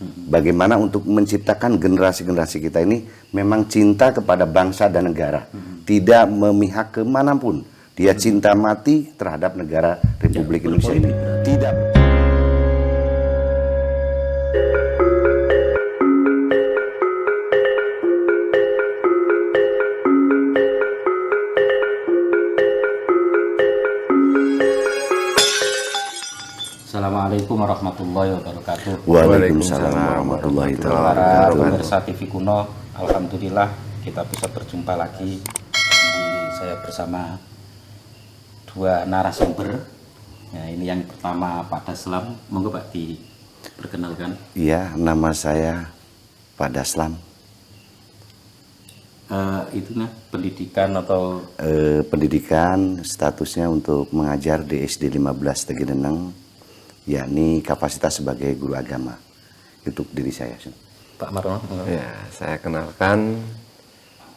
Bagaimana untuk menciptakan generasi-generasi kita ini memang cinta kepada bangsa dan negara, tidak memihak kemanapun. Dia cinta mati terhadap negara Republik Indonesia ini. Tidak. Assalamualaikum warahmatullahi wabarakatuh. Waalaikumsalam warahmatullahi Para wabarakatuh. pemirsa TV Kuno, alhamdulillah kita bisa berjumpa lagi. Saya bersama dua narasumber. Ya, ini yang pertama Pak Daslam, monggo Pak diperkenalkan. Iya, nama saya Pak Daslam. Pendidikan atau Pendidikan statusnya untuk mengajar di SD 15 Tegeneneng, yakni kapasitas sebagai guru agama. Itu diri saya. Pak Marno? Ya, saya kenalkan,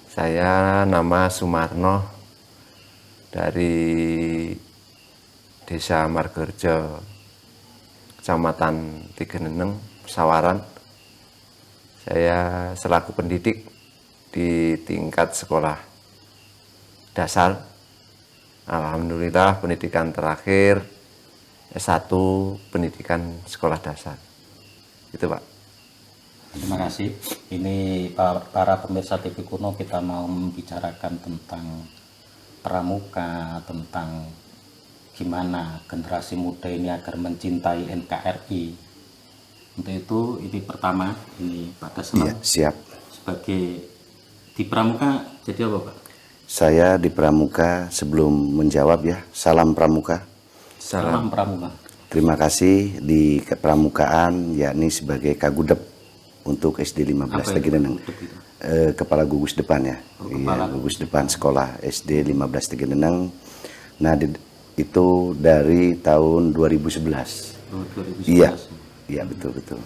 saya nama Sumarno dari Desa Margorejo, Kecamatan Tegeneneng, Sawaran. Saya selaku pendidik di tingkat sekolah dasar. Alhamdulillah pendidikan terakhir S1 pendidikan sekolah dasar. Itu Pak. Terima kasih. Ini para pemirsa TV Kuno, kita mau membicarakan tentang pramuka, tentang gimana generasi muda ini agar mencintai NKRI. Untuk itu, ini pertama, ini Pak Daslam. Iya, siap. Sebagai di pramuka, jadi apa Pak? Saya di pramuka, sebelum menjawab ya, salam pramuka. Salam pramuka. Terima kasih di kepramukaan, yakni sebagai Kagudep untuk SD 15 Tegeneneng. Kepala gugus depan ya. Iya, gugus depan sekolah SD 15 Tegeneneng. Nah, itu dari tahun 2011. Oh, 2011. Iya, betul.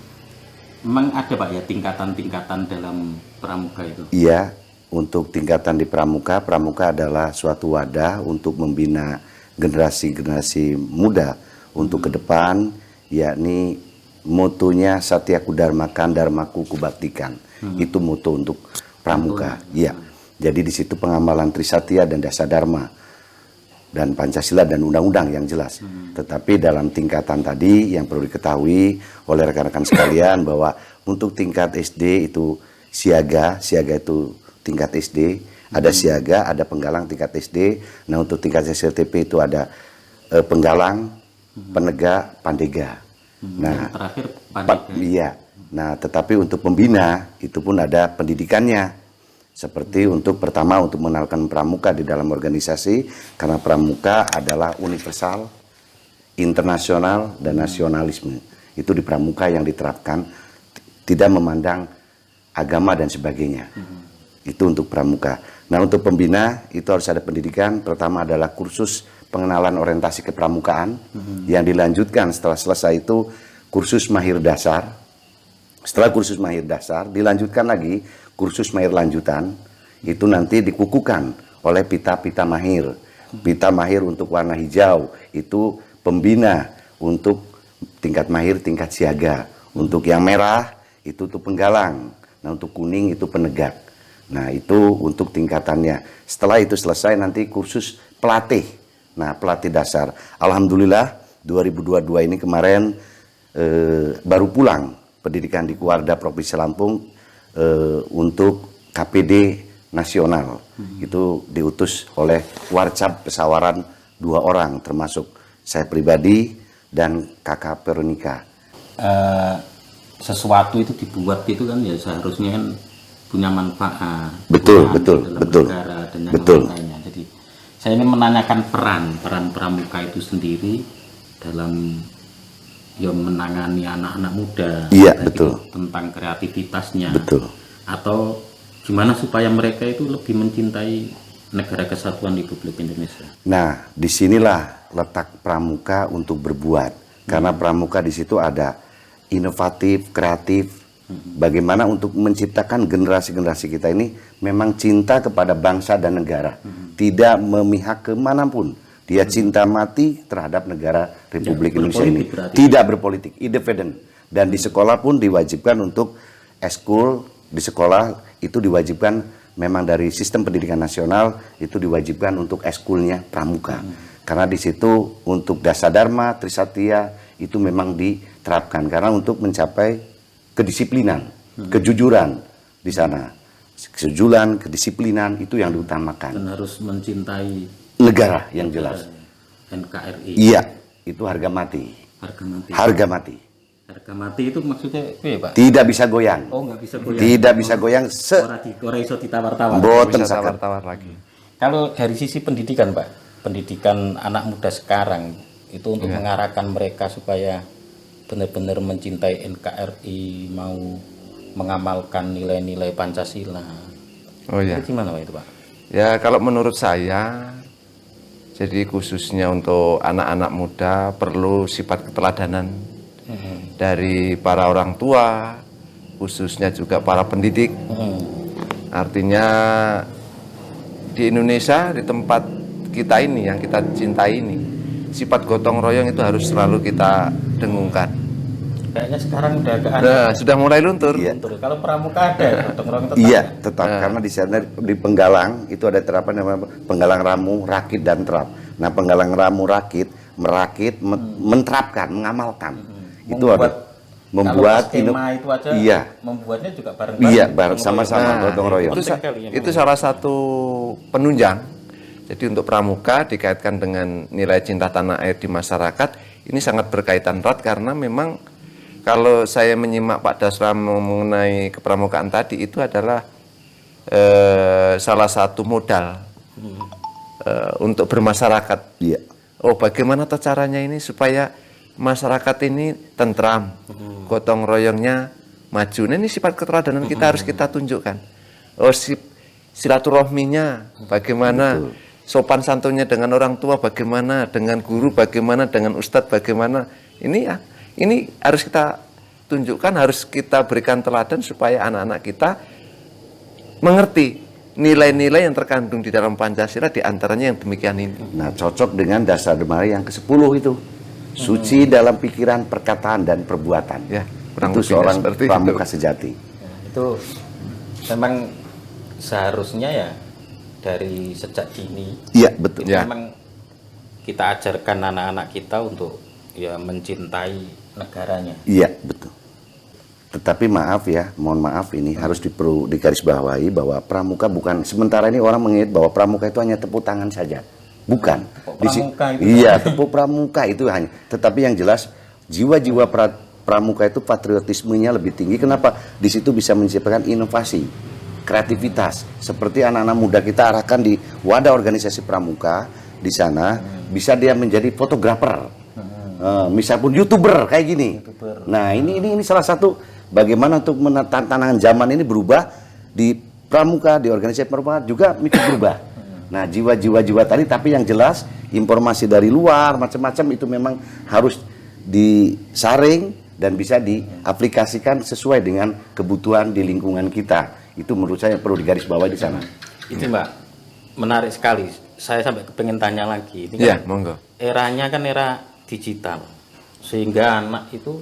Memang ada Pak ya tingkatan-tingkatan dalam pramuka itu? Iya, untuk tingkatan di pramuka adalah suatu wadah untuk membina generasi-generasi muda untuk ke depan, yakni motonya Satya Kudarmakan Dharmaku Kubaktikan. Itu moto untuk pramuka. Iya. Jadi di situ pengamalan Trisatya dan Dasa Dharma dan Pancasila dan undang-undang yang jelas. Tetapi dalam tingkatan tadi yang perlu diketahui oleh rekan-rekan sekalian bahwa untuk tingkat SD itu siaga itu tingkat SD, ada siaga, ada penggalang tingkat SD. Nah, untuk tingkat SLTP itu ada penggalang, penegak, pandega. Nah, yang terakhir pandega. Iya. Nah, tetapi untuk pembina itu pun ada pendidikannya. Seperti untuk pertama untuk mengenalkan pramuka di dalam organisasi, karena pramuka adalah universal, internasional, dan nasionalisme. Itu di pramuka yang diterapkan, tidak memandang agama dan sebagainya. Itu untuk pramuka. Nah, untuk pembina itu harus ada pendidikan. Pertama adalah kursus pengenalan orientasi kepramukaan yang dilanjutkan setelah selesai itu kursus mahir dasar. Setelah kursus mahir dasar dilanjutkan lagi kursus mahir lanjutan. Itu nanti dikukuhkan oleh pita-pita mahir. Pita mahir untuk warna hijau itu pembina untuk tingkat mahir tingkat siaga. Untuk yang merah itu tuh penggalang. Nah, untuk kuning itu penegak. Nah, itu untuk tingkatannya. Setelah itu selesai nanti kursus pelatih. Nah, pelatih dasar. Alhamdulillah 2022 ini kemarin baru pulang pendidikan di Kuarda Provinsi Lampung untuk KPD nasional. Itu diutus oleh Warcap Pesawaran 2 orang, termasuk saya pribadi dan kakak Veronica. Sesuatu itu dibuat itu kan ya seharusnya kan punya manfaat. Betul. Negara dan yang lainnya. Jadi saya ingin menanyakan peran pramuka itu sendiri dalam menangani anak-anak muda. Iya, betul. Tentang kreativitasnya. Betul. Atau gimana supaya mereka itu lebih mencintai negara kesatuan Republik Indonesia. Nah, disinilah letak pramuka untuk berbuat. Karena pramuka di situ ada inovatif, kreatif. Bagaimana untuk menciptakan generasi-generasi kita ini memang cinta kepada bangsa dan negara. Tidak memihak kemanapun. Dia cinta mati terhadap negara Republik Indonesia ini. Berarti. Tidak berpolitik, independen. Dan di sekolah pun diwajibkan untuk eskul, di sekolah itu diwajibkan memang dari sistem pendidikan nasional itu diwajibkan untuk eskulnya pramuka. Karena di situ untuk Dasadharma, Trisatya itu memang diterapkan karena untuk mencapai kedisiplinan, kejujuran di sana. Kejujuran, kedisiplinan itu yang diutamakan. Dan harus mencintai Negara yang jelas. NKRI. Iya, itu harga mati. Harga mati. Harga mati. Harga mati itu maksudnya apa ya, Pak? Tidak bisa goyang. Oh, nggak bisa goyang. Tidak bisa goyang. Ora iso ditawar-tawar. Boten Bisa sakat. tawar-tawar lagi. Kalau dari sisi pendidikan, Pak, pendidikan anak muda sekarang itu untuk mengarahkan mereka supaya benar-benar mencintai NKRI, mau mengamalkan nilai-nilai Pancasila. Oh ya. Itu gimana, Pak, itu, Pak? Ya kalau menurut saya, jadi khususnya untuk anak-anak muda perlu sifat keteladanan dari para orang tua, khususnya juga para pendidik. Artinya di Indonesia, di tempat kita ini yang kita cintai ini, sifat gotong royong itu harus selalu kita dengungkan. Kayaknya sekarang udah agak aneh. Nah, sudah mulai luntur. Iya. Betul. Kalau pramuka ada gotong royong tetap. Iya, tetap karena di sana di Penggalang itu ada terapan namanya Penggalang Ramu, Rakit dan Terap. Nah, Penggalang Ramu, Rakit, merakit, menerapkan, mengamalkan. Itu ada membuat kalau skema itu aja iya. membuatnya juga bareng-bareng. Iya, bareng sama-sama gotong royong. Itu salah satu penunjang. Jadi untuk pramuka dikaitkan dengan nilai cinta tanah air di masyarakat, ini sangat berkaitan erat karena memang kalau saya menyimak Pak Dasram mengenai kepramukaan tadi, itu adalah salah satu modal untuk bermasyarakat. Iya. Oh, bagaimana tuh caranya ini supaya masyarakat ini tentram, gotong royongnya maju. Nah, ini sifat keteladanan kita harus kita tunjukkan. Oh, silaturahminya bagaimana, sopan santunnya dengan orang tua bagaimana, dengan guru bagaimana, dengan ustadz bagaimana. Ini ya, ini harus kita tunjukkan, harus kita berikan teladan supaya anak-anak kita mengerti nilai-nilai yang terkandung di dalam Pancasila, diantaranya yang demikian ini. Nah, cocok dengan Dasadharma yang ke-10 itu. Suci dalam pikiran, perkataan, dan perbuatan. Ya, kurang itu lebihnya seorang seperti pramuka itu. sejati. Itu memang seharusnya ya dari sejak dini Iya, betul. Ya. memang kita ajarkan anak-anak kita untuk ya mencintai negaranya. Iya, betul. Tetapi maaf ya, mohon maaf ini harus digarisbawahi bahwa pramuka bukan, sementara ini orang mengingat bahwa pramuka itu hanya tepuk tangan saja. Bukan. Tepuk pramuka itu. Iya, tepuk pramuka itu hanya. Tetapi yang jelas jiwa-jiwa pramuka itu patriotismenya lebih tinggi. Kenapa? Di situ bisa menciptakan inovasi, kreativitas. Seperti anak-anak muda kita arahkan di wadah organisasi pramuka di sana, bisa dia menjadi fotografer. Misal pun YouTuber kayak gini. Nah, ini salah satu bagaimana untuk tantangan zaman ini berubah di pramuka, di organisasi pramuka juga ikut berubah. Nah, jiwa-jiwa tadi, tapi yang jelas informasi dari luar macam-macam itu memang harus disaring dan bisa diaplikasikan sesuai dengan kebutuhan di lingkungan kita. Itu menurut saya perlu digarisbawahi di sana. Itu Mbak, menarik sekali. Saya sampai kepengen tanya lagi. Ini Ya, kan monggo. eranya kan era digital, sehingga anak itu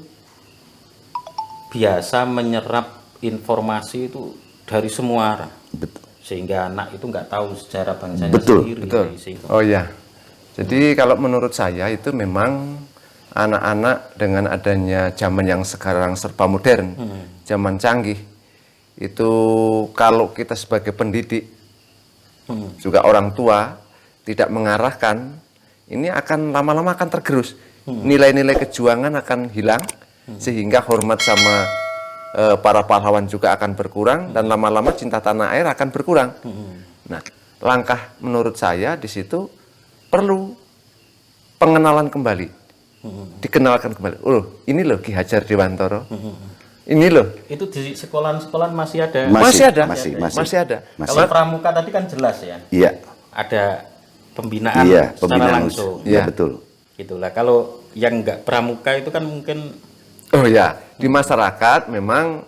biasa menyerap informasi itu dari semua arah. Betul. Sehingga anak itu nggak tahu sejarah bangsanya Betul, sendiri. Betul. Sehingga, Oh ya. Jadi kalau menurut saya itu memang anak-anak dengan adanya zaman yang sekarang serba modern, zaman canggih, itu kalau kita sebagai pendidik, juga orang tua tidak mengarahkan, ini akan lama-lama akan tergerus. Nilai-nilai kejuangan akan hilang, sehingga hormat sama para pahlawan juga akan berkurang, dan lama-lama cinta tanah air akan berkurang. Nah, langkah menurut saya di situ perlu pengenalan kembali, dikenalkan kembali. Oh, ini loh Ki Hajar Dewantoro, ini loh. itu di sekolahan-sekolahan masih ada. Masih ada. Masih ada. Kalau pramuka tadi kan jelas ya. Iya. Ada pembinaan Iya, secara pembinaan. langsung. Iya, Ya. betul. Gitulah. Kalau yang nggak pramuka itu kan mungkin Oh ya, di masyarakat memang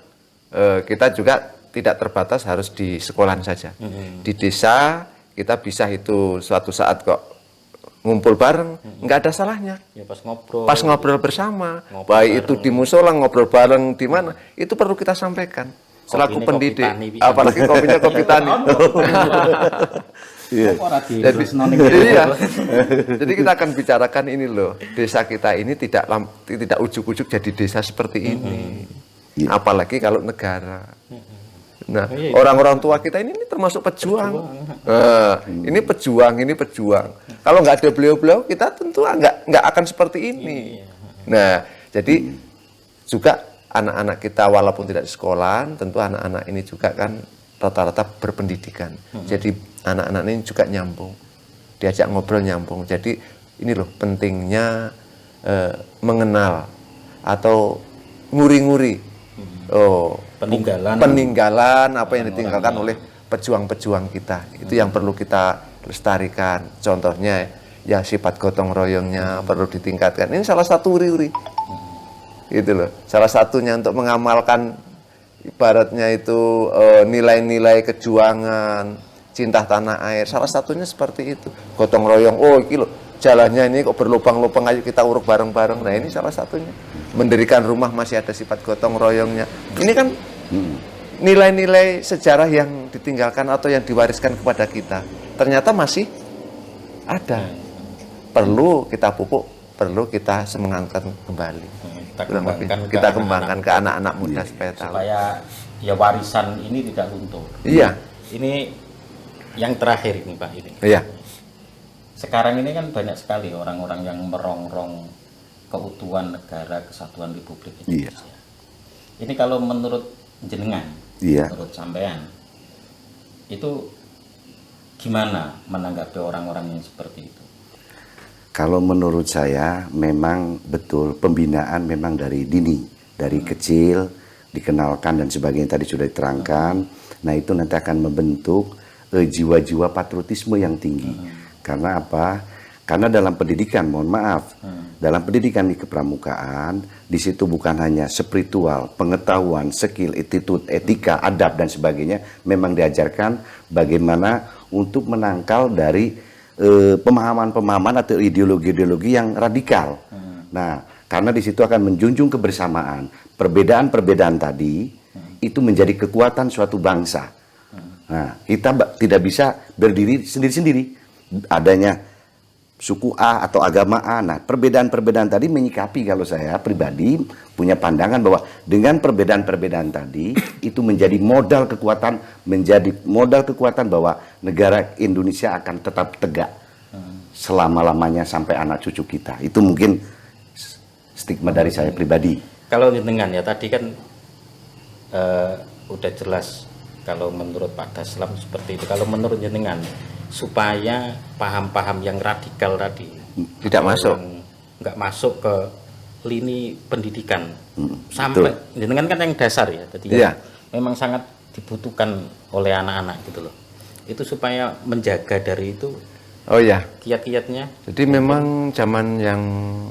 kita juga tidak terbatas harus di sekolahan saja. Di desa kita bisa itu suatu saat kok ngumpul bareng, nggak ada salahnya. Ya pas ngobrol. Pas ngobrol bersama, Ngobrol baik bareng. itu di musola, ngobrol bareng di mana, itu perlu kita sampaikan. Selaku Kopinya pendidik, kopi tani, bisa. apalagi kopinya kopi tani. Iya. Ora Jadi, ditresnoni iya. Jadi kita akan bicarakan ini loh, desa kita ini tidak ujuk-ujuk jadi desa seperti ini. Iya. Apalagi kalau negara. Nah, iya. orang-orang tua kita ini termasuk pejuang. Nah, ini pejuang. Kalau nggak ada beliau-beliau, kita tentu nggak akan seperti ini. Nah, jadi juga anak-anak kita walaupun tidak di sekolah, tentu anak-anak ini juga kan rata-rata berpendidikan. Jadi anak-anak ini juga nyambung, diajak ngobrol nyambung. Jadi ini loh pentingnya mengenal atau nguri-nguri. Peninggalan apa yang ditinggalkan oleh pejuang-pejuang kita. Itu yang perlu kita lestarikan. Contohnya ya sifat gotong royongnya perlu ditingkatkan. Ini salah satu uri-uri. Gitu loh. Salah satunya untuk mengamalkan ibaratnya itu nilai-nilai kejuangan, cinta tanah air. Salah satunya seperti itu. Gotong royong. Oh, iki loh, jalannya ini kok berlubang-lubang, ayo kita uruk bareng-bareng. Nah, ini salah satunya. Mendirikan rumah masih ada sifat gotong royongnya. Ini kan nilai-nilai sejarah yang ditinggalkan atau yang diwariskan kepada kita. Ternyata masih ada. Perlu kita pupuk, perlu kita semangatkan kembali. Kita kembangkan ke anak-anak muda supaya tahu. Supaya ya warisan ini tidak luntur. Iya. Ini yang terakhir ini Pak ini. Iya. Sekarang ini kan banyak sekali orang-orang yang merongrong keutuhan negara kesatuan Republik Indonesia. Iya. Ini kalau menurut jenengan, Iya. menurut sampean, itu gimana menanggapi orang-orang yang seperti itu? Kalau menurut saya memang betul pembinaan memang dari dini, dari kecil dikenalkan dan sebagainya tadi sudah diterangkan. Nah itu nanti akan membentuk jiwa-jiwa patriotisme yang tinggi. Karena apa? Karena dalam pendidikan, mohon maaf, dalam pendidikan di kepramukaan, di situ bukan hanya spiritual, pengetahuan, skill, attitude, etika, adab dan sebagainya, memang diajarkan bagaimana untuk menangkal dari pemahaman-pemahaman atau ideologi-ideologi yang radikal. Nah, karena di situ akan menjunjung kebersamaan. Perbedaan-perbedaan tadi itu menjadi kekuatan suatu bangsa. Nah, kita tidak bisa berdiri sendiri-sendiri. Adanya suku A atau agama A. Nah, perbedaan-perbedaan tadi menyikapi kalau saya pribadi punya pandangan bahwa dengan perbedaan-perbedaan tadi itu menjadi modal kekuatan bahwa negara Indonesia akan tetap tegak selama-lamanya sampai anak cucu kita. Itu mungkin stigma dari saya pribadi. Kalau jenengan ya tadi kan udah jelas kalau menurut Pak Daslam seperti itu. Kalau menurut jenengan supaya paham-paham yang radikal tadi Tidak masuk. nggak masuk ke lini pendidikan sampai jenengan kan yang dasar ya tadi Iya. memang sangat dibutuhkan oleh anak-anak gitu loh. Itu supaya menjaga dari itu Oh ya. kiat-kiatnya. Jadi memang zaman yang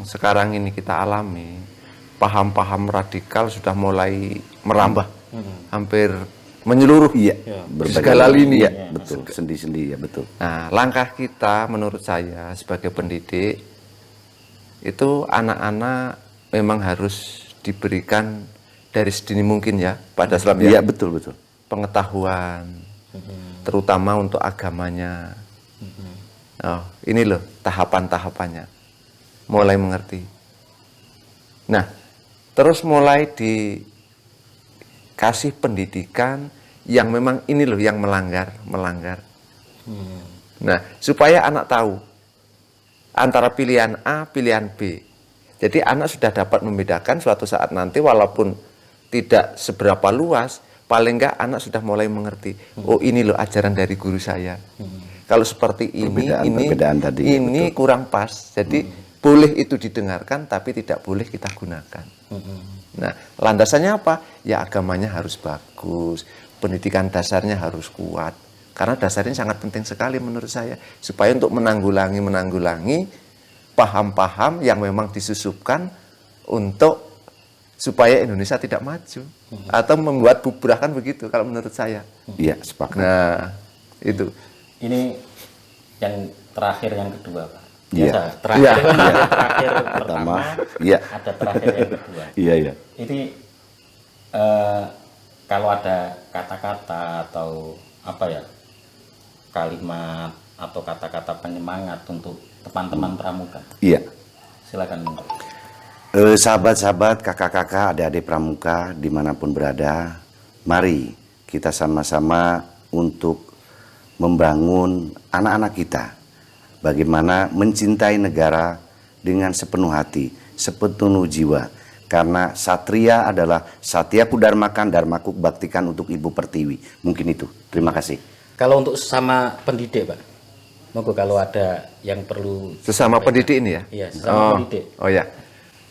sekarang ini kita alami, paham-paham radikal sudah mulai merambah, hampir menyeluruh Iya, di segala lini. ya, betul. Sendi-sendi ya, betul. Nah, langkah kita menurut saya sebagai pendidik itu anak-anak memang harus diberikan dari sedini mungkin ya, pada Islam Iya, ya, betul, betul. pengetahuan, terutama untuk agamanya. Oh, ini loh tahapan-tahapannya, mulai mengerti. Nah, terus mulai dikasih pendidikan yang memang ini loh yang melanggar. Nah, supaya anak tahu antara pilihan A, pilihan B. Jadi anak sudah dapat membedakan suatu saat nanti walaupun tidak seberapa luas, paling enggak anak sudah mulai mengerti. Oh, ini loh ajaran dari guru saya. Kalau seperti Perbedaan tadi, ini betul. kurang pas. Jadi boleh itu didengarkan tapi tidak boleh kita gunakan. Nah, landasannya apa? Ya agamanya harus bagus, pendidikan dasarnya harus kuat. Karena dasarnya sangat penting sekali menurut saya supaya untuk menanggulangi paham-paham yang memang disusupkan untuk supaya Indonesia tidak maju atau membuat bubrakan begitu kalau menurut saya. Iya, sepakat. Nah, itu. Ini yang terakhir yang kedua Pak. Biasa, Iya. terakhir Iya. kan ada terakhir pertama, Iya. ada terakhir yang kedua. Iya, iya. Ini kalau ada kata-kata atau apa ya, kalimat atau kata-kata penyemangat untuk teman-teman pramuka, Iya. silakan. Sahabat-sahabat, kakak-kakak, adik-adik pramuka dimanapun berada, mari kita sama-sama untuk membangun anak-anak kita. Bagaimana mencintai negara dengan sepenuh hati, sepenuh jiwa. Karena satria adalah satyaku dharmakan, dharmaku baktikan untuk Ibu Pertiwi. Mungkin itu. Terima kasih. Kalau untuk sesama pendidik, Pak, monggo kalau ada yang perlu. Sesama pendidik ini ya? Iya, sesama pendidik. Oh ya.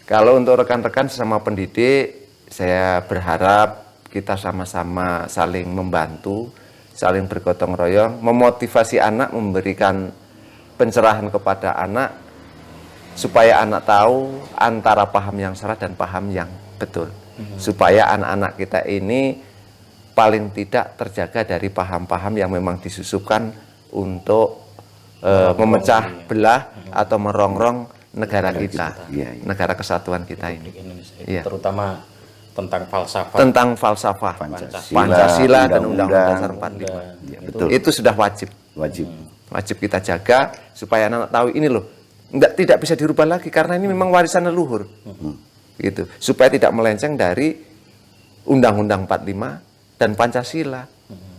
Kalau untuk rekan-rekan sesama pendidik, saya berharap kita sama-sama saling membantu, saling bergotong royong, memotivasi anak, memberikan pencerahan kepada anak, supaya anak tahu antara paham yang salah dan paham yang betul. Supaya anak-anak kita ini paling tidak terjaga dari paham-paham yang memang disusupkan untuk memecah belah atau merongrong negara kita, Iya, iya. negara kesatuan kita ini. Indonesia, Iya. terutama tentang falsafah. Tentang falsafah Pancasila dan Undang-Undang Dasar 45. Iya, betul. Itu sudah wajib. Wajib. Wajib kita jaga supaya anak tahu ini loh, tidak bisa dirubah lagi karena ini memang warisan leluhur. Gitu. Supaya tidak melenceng dari Undang-Undang 45 dan Pancasila.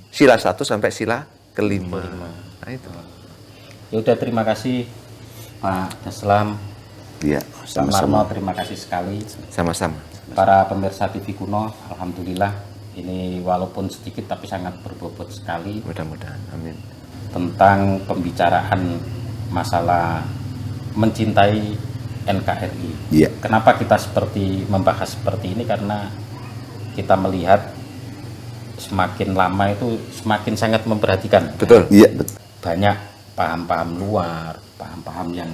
Sila 1 sampai sila kelima. Nah, itu. Ya udah, terima kasih Pak Daslam, Iya, Pak sama-sama. Marno, terima kasih sekali. Sama-sama. Para pemirsa TV Kuno, alhamdulillah ini walaupun sedikit tapi sangat berbobot sekali Mudah-mudahan. Amin. tentang pembicaraan masalah mencintai NKRI. Iya. Kenapa kita membahas seperti ini? Karena kita melihat semakin lama itu semakin sangat memperhatikan. Betul. Iya, betul. Banyak paham-paham luar, paham-paham yang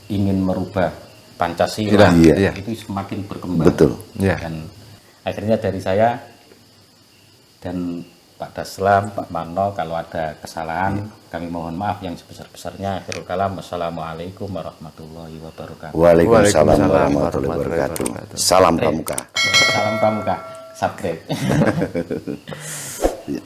ingin merubah Pancasila, Iya. itu semakin berkembang. Betul. Iya. Dan akhirnya dari saya dan Pak Daslam, Pak Marno, kalau ada kesalahan kami mohon maaf yang sebesar-besarnya. Akhirul kalam, wassalamualaikum warahmatullahi wabarakatuh. Waalaikumsalam Waalaikumsalam warahmatullahi wabarakatuh. Salam pramuka. Salam pramuka, subscribe. Iya.